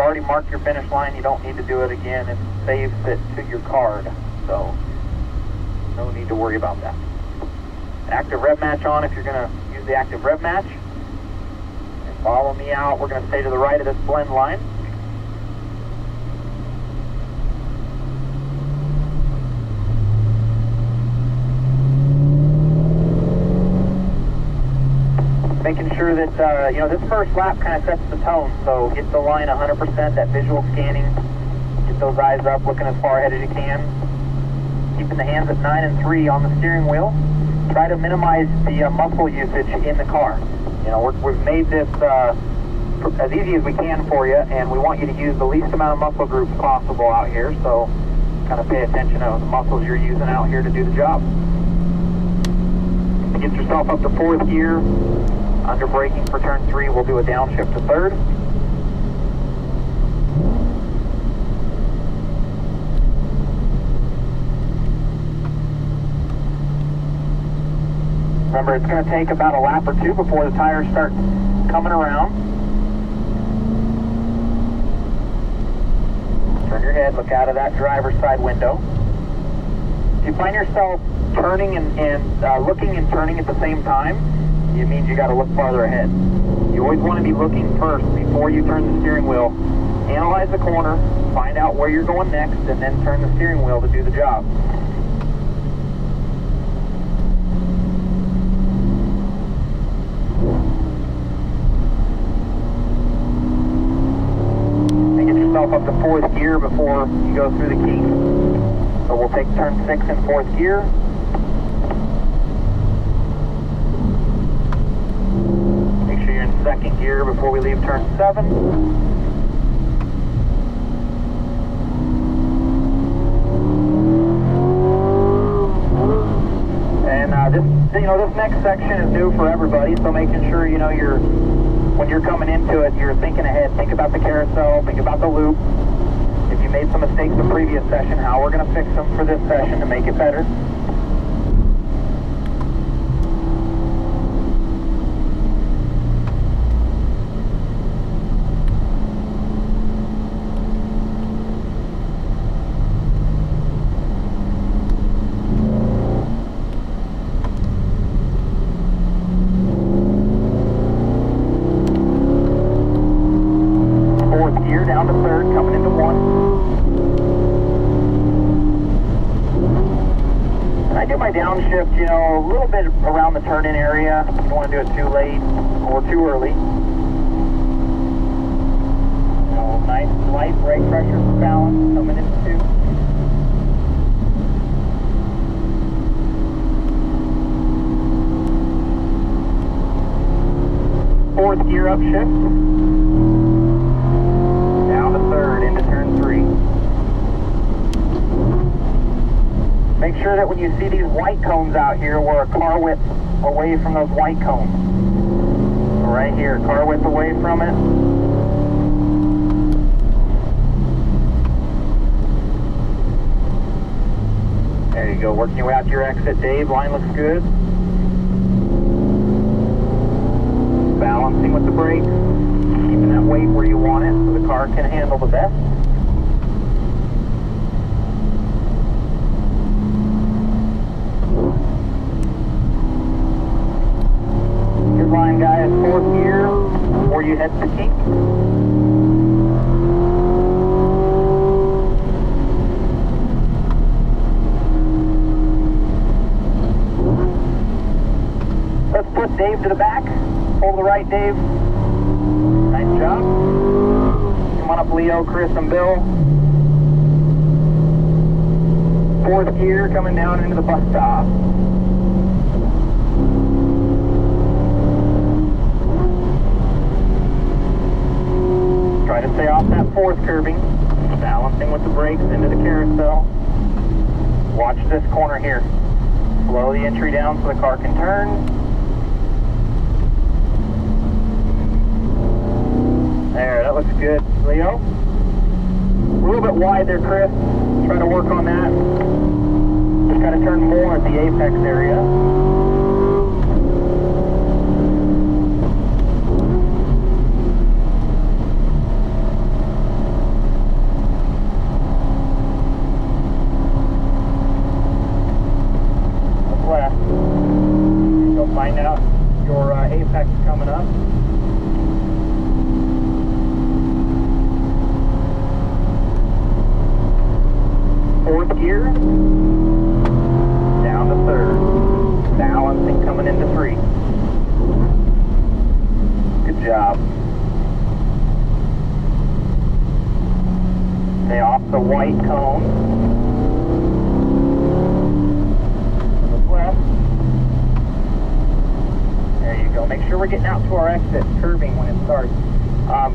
already marked your finish line. You don't need to do it again. It saves it to your card, so no need to worry about that. Active rev match on if you're going to use the active rev match. And follow me out. We're going to stay to the right of this blend line. Making sure that, this first lap kind of sets the tone, so get the line 100%, that visual scanning, get those eyes up, looking as far ahead as you can, keeping the hands at 9 and 3 on the steering wheel. Try to minimize the muscle usage in the car. We've made this as easy as we can for you, and we want you to use the least amount of muscle groups possible out here, so kind of pay attention to the muscles you're using out here to do the job. To get yourself up to 4th gear, under braking for turn 3, we'll do a downshift to 3rd. Remember, it's going to take about a lap or 2 before the tires start coming around. Turn your head, look out of that driver's side window. If you find yourself turning and looking and turning at the same time, it means you got to look farther ahead. You always want to be looking first before you turn the steering wheel. Analyze the corner, find out where you're going next, and then turn the steering wheel to do the job. And get yourself up to 4th gear before you go through the key. So we'll take turn 6 in 4th gear. Second gear before we leave turn 7. And this next section is new for everybody, so making sure when you're coming into it, you're thinking ahead. Think about the carousel, think about the loop. If you made some mistakes the previous session, how we're going to fix them for this session to make it better. Down to 3rd, coming into 1. And I do my downshift, a little bit around the turn-in area. You don't want to do it too late or too early. Nice light brake pressure for balance coming into 2. 4th gear upshift. 3rd into turn 3. Make sure that when you see these white cones out here, we're a car width away from those white cones. Right here, car width away from it. There you go, working your way out to your exit, Dave. Line looks good. Balancing with the brakes. Keeping that weight where you want it so the car can handle the best. Good line, guys. 4th gear before you head to kink. Let's put Dave to the back. Hold the right, Dave. Nice job. Come on up, Leo, Chris, and Bill. 4th gear coming down into the bus stop. Try to stay off that 4th curbing. Balancing with the brakes into the carousel. Watch this corner here. Slow the entry down so the car can turn. There, that looks good. Leo? A little bit wide there, Chris. Try to work on that. Just got to turn more at the apex area. the white cone. Look left. There you go. Make sure we're getting out to our exit, curving when it starts.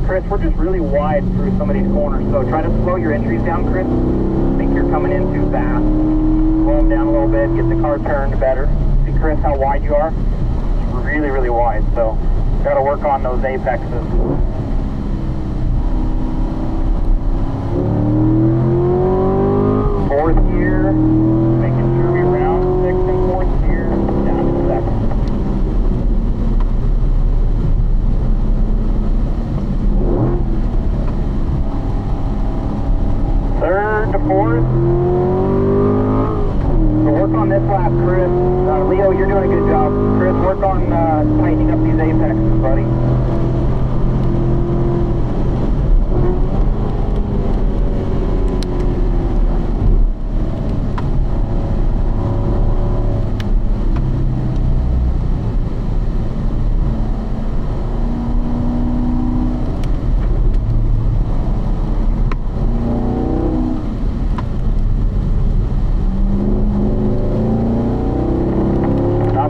Chris, we're just really wide through some of these corners, so try to slow your entries down, Chris. I think you're coming in too fast. Slow them down a little bit, get the car turned better. See, Chris, how wide you are? It's really, really wide, so got to work on those apexes. Fourth gear, making sure we round sixth and fourth gear, down to second. Third to fourth. So work on this lap, Chris. Leo, you're doing a good job. Chris, work on tightening up these apexes, buddy.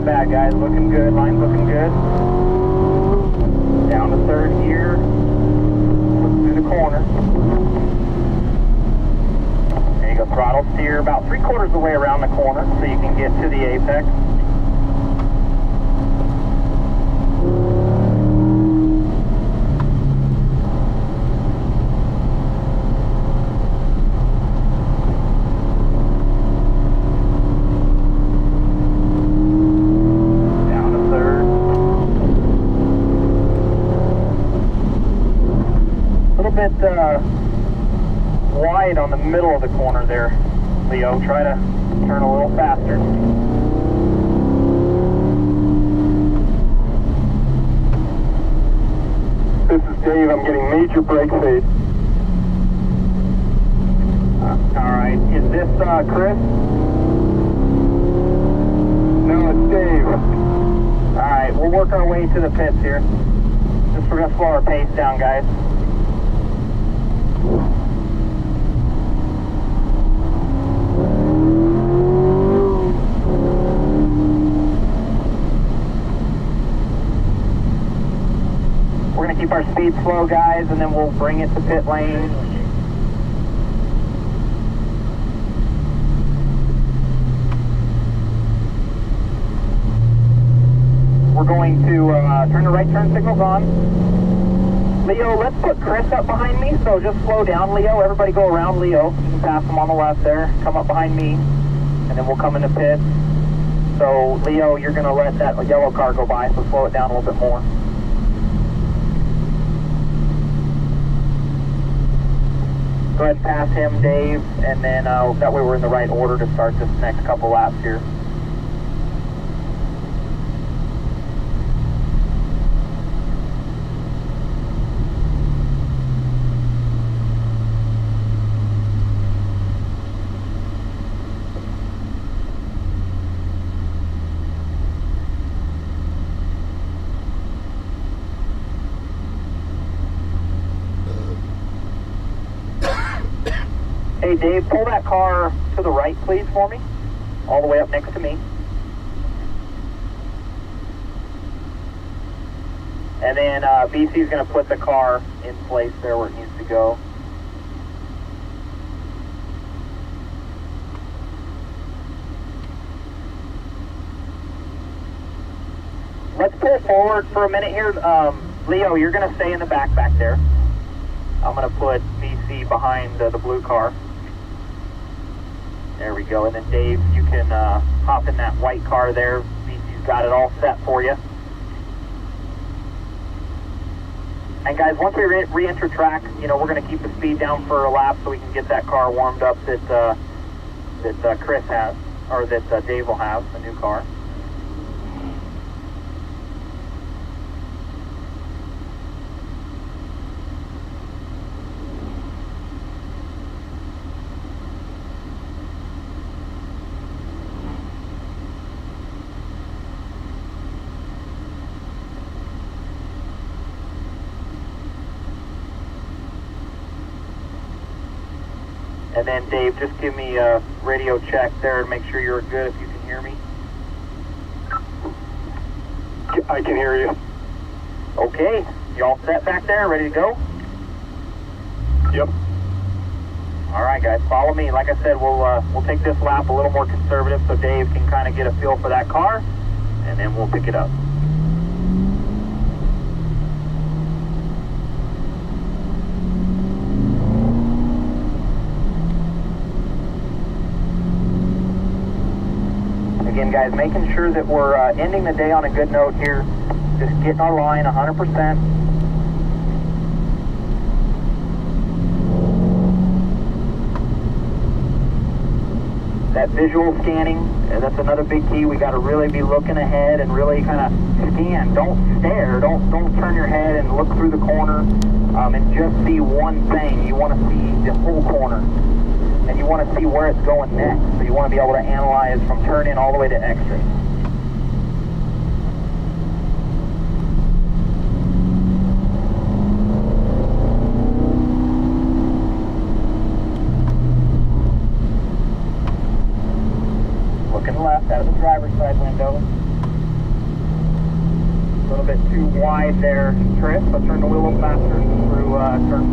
Bad, guys, looking good, line's looking good. Down to third gear, look through the corner. There you go, throttle steer about 3/4 of the way around the corner so you can get to the apex. Bit wide on the middle of the corner there, Leo. Try to turn a little faster. This is Dave. I'm getting major brake fade. Alright, is this Chris? No, it's Dave. Alright, we'll work our way to the pits here. Just we're going to slow our pace down, guys. We're going to keep our speed slow, guys, and then we'll bring it to pit lane. We're going to turn the right turn signals on. Leo, let's put Chris up behind me, so just slow down, Leo. Everybody go around Leo. You can pass him on the left there. Come up behind me, and then we'll come into pit. So, Leo, you're going to let that yellow car go by, so slow it down a little bit more. Go ahead and pass him, Dave, and then that way we're in the right order to start this next couple laps here. Hey Dave, pull that car to the right please for me, all the way up next to me. And then BC is going to put the car in place there where it needs to go. Let's pull forward for a minute here. Leo, you're going to stay in the back there. I'm going to put BC behind the blue car. There we go. And then Dave, you can hop in that white car there. BC's got it all set for you. And guys, once we re-enter track, you know, we're going to keep the speed down for a lap so we can get that car warmed up that Chris has, or that Dave will have, a new car. And then Dave, just give me a radio check there and make sure you're good if you can hear me. I can hear you. Okay, you all set back there, ready to go? Yep. All right, guys, follow me. Like I said, we'll take this lap a little more conservative so Dave can kind of get a feel for that car, and then we'll pick it up. Again, guys, making sure that we're ending the day on a good note here. Just getting our line 100%. That visual scanning, that's another big key. We got to really be looking ahead and really kind of scan. Don't stare. Don't turn your head and look through the corner and just see one thing. You want to see the whole corner, and you want to see where it's going next. So you want to be able to analyze from turn in all the way to exit. Left out of the driver's side window. A little bit too wide there, Chris. I'll turn the wheel a little faster through turn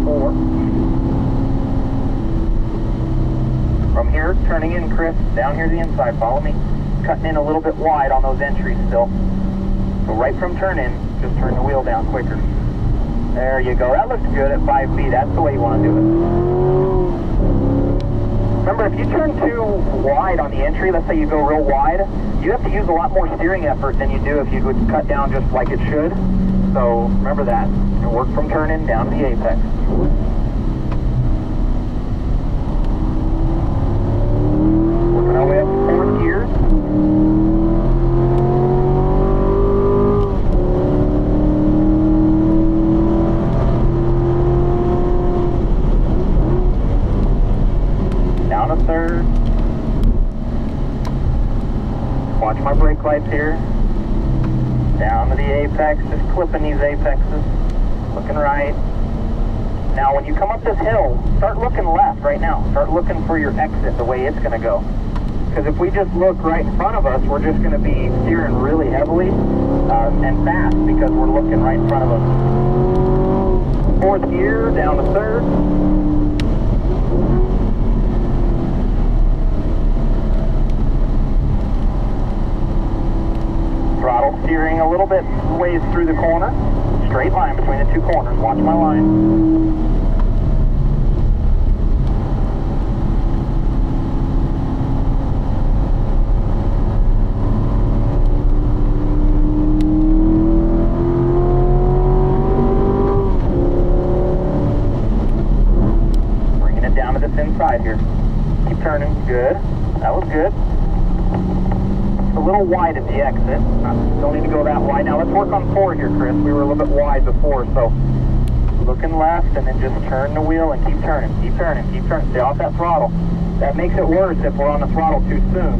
4. From here, turning in, Chris, down here to the inside. Follow me. Cutting in a little bit wide on those entries still. So right from turn in, just turn the wheel down quicker. There you go. That looks good at 5 feet. That's the way you want to do it. Remember, if you turn too wide on the entry, let's say you go real wide, you have to use a lot more steering effort than you do if you would cut down just like it should. So remember that, and work from turn in down to the apex. Working our way up to 4th gear. Down to 3rd. Watch my brake lights here. Down to the apex, just clipping these apexes. Looking right. Now when you come up this hill, start looking left right now. Start looking for your exit, the way it's going to go. Because if we just look right in front of us, we're just going to be steering really heavily and fast because we're looking right in front of us. 4th gear, down to 3rd. Throttle steering a little bit ways through the corner. Straight line between the two corners. Watch my line. Bringing it down to this inside here. Keep turning. Good. That was good. A little wide at the exit. Don't need to go that wide. Now let's work on 4 here, Chris. We were a little bit wide before, so looking left and then just turn the wheel and keep turning, keep turning, keep turning. Stay off that throttle. That makes it worse if we're on the throttle too soon.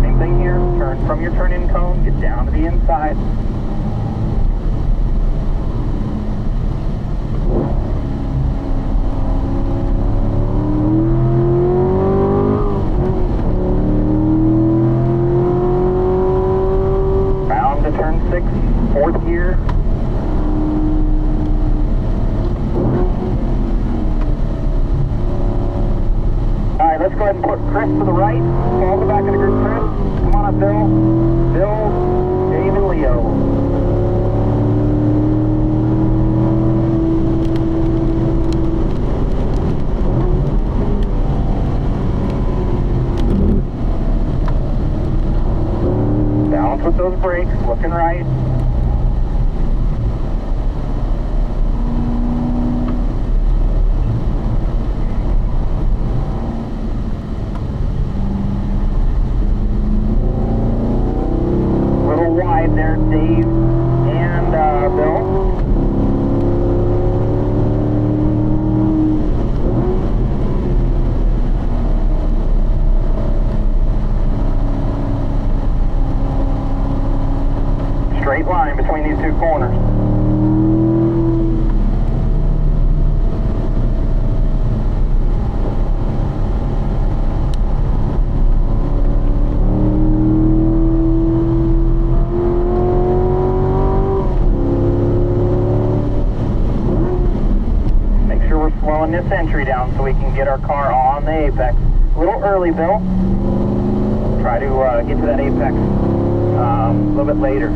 Same thing here. Turn from your turn-in cone, get down to the inside. Turn 6, 4th gear. Alright, let's go ahead and put Chris to the right. Fall to the back of the group, Chris. Come on up, Bill. Bill, Dave, and Leo. Balance with those brakes, looking right. A little wide there, Dave and Bill. Straight line between these two corners. this entry down so we can get our car on the apex. A little early, Bill. Try to get to that apex a little bit later.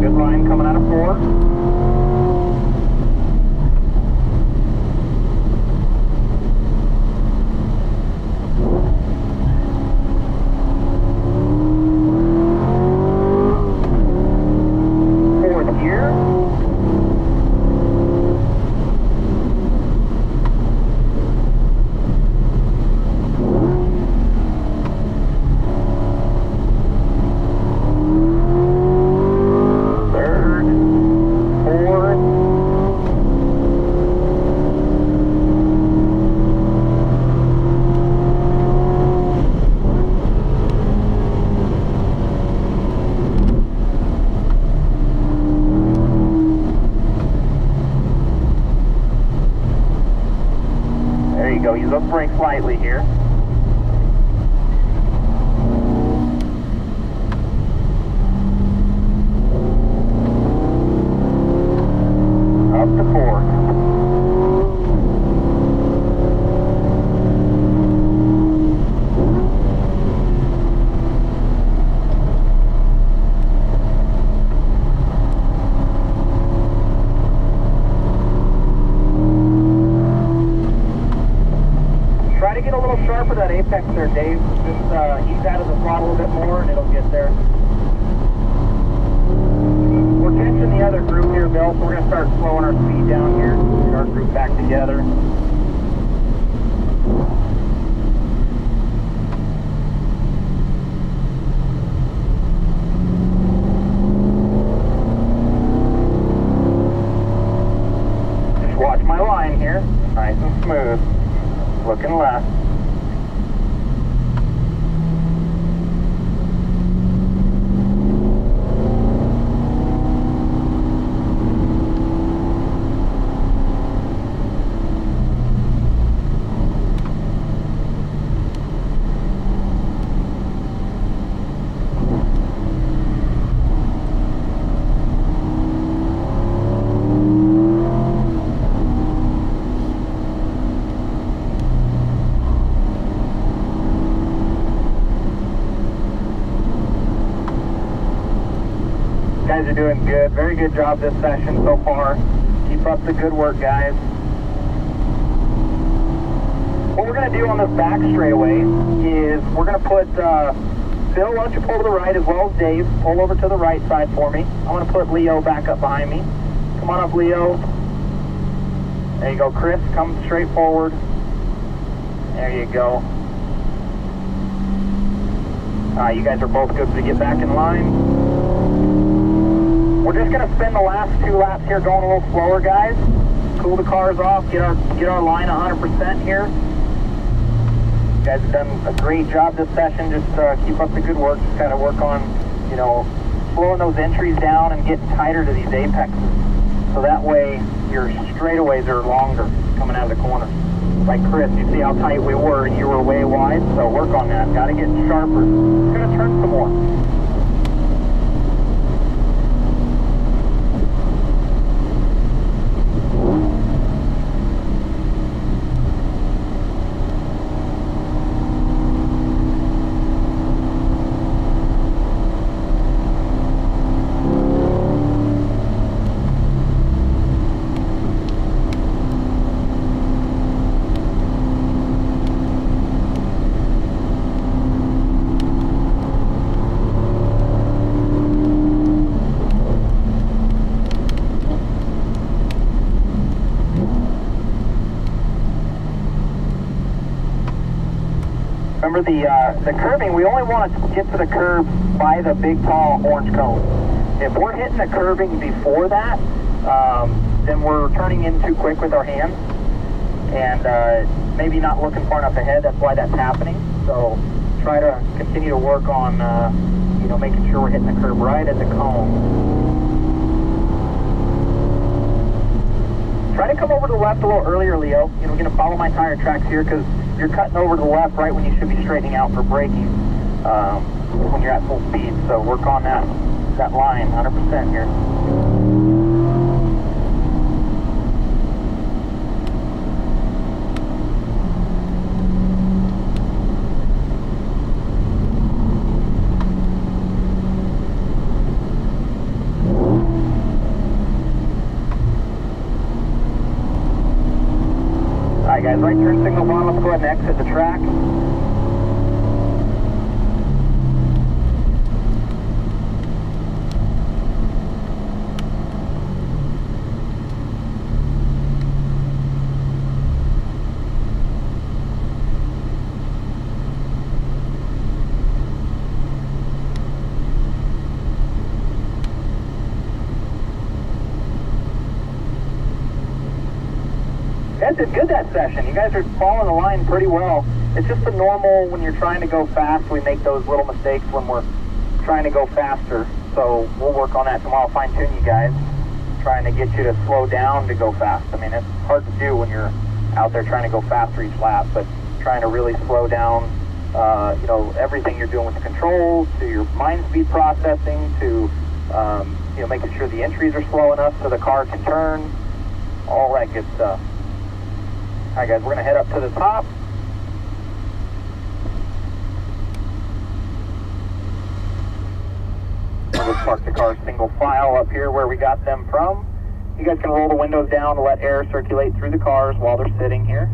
Good line coming out of 4. Use those brakes lightly here. Up to 4. Get a little sharper that apex there, Dave. Just ease out of the throttle a bit more and it'll get there. We're catching the other group here, Bill, so we're going to start slowing our speed down here. Get our group back together. Just watch my line here. Nice and smooth. Looking left. Guys are doing good. Very good job this session so far. Keep up the good work, guys. What we're going to do on this back straightaway is we're going to put Bill, why don't you pull to the right as well as Dave. Pull over to the right side for me. I'm going to put Leo back up behind me. Come on up, Leo. There you go. Chris, come straight forward. There you go. You guys are both good to get back in line. We're just going to spend the last 2 laps here going a little slower, guys. Cool the cars off, get our line 100% here. You guys have done a great job this session. Just keep up the good work. Just kind of work on, you know, slowing those entries down and getting tighter to these apexes. So that way your straightaways are longer coming out of the corner. Like Chris, you see how tight we were and you were way wide, so work on that. Got to get sharper. It's going to turn some more. Remember the curbing, we only want to get to the curb by the big tall orange cone. If we're hitting the curbing before that, then we're turning in too quick with our hands and maybe not looking far enough ahead. That's why that's happening. So try to continue to work on you know, making sure we're hitting the curb right at the cone. Try to come over to the left a little earlier, Leo. You know, we're going to follow my tire tracks here because you're cutting over to the left right when you should be straightening out for braking when you're at full speed. So work on that line 100% here. Alright guys, right turn signal on, let's go ahead and exit the track. You guys did good that session. You guys are following the line pretty well. It's just the normal when you're trying to go fast, we make those little mistakes when we're trying to go faster. So we'll work on that tomorrow, fine tune you guys, trying to get you to slow down to go fast. I mean, it's hard to do when you're out there trying to go faster each lap, but trying to really slow down, you know, everything you're doing with the controls, to your mind speed processing, to, you know, making sure the entries are slow enough so the car can turn, all that good stuff. Alright guys, we're going to head up to the top. We'll just park the car single file up here where we got them from. You guys can roll the windows down to let air circulate through the cars while they're sitting here.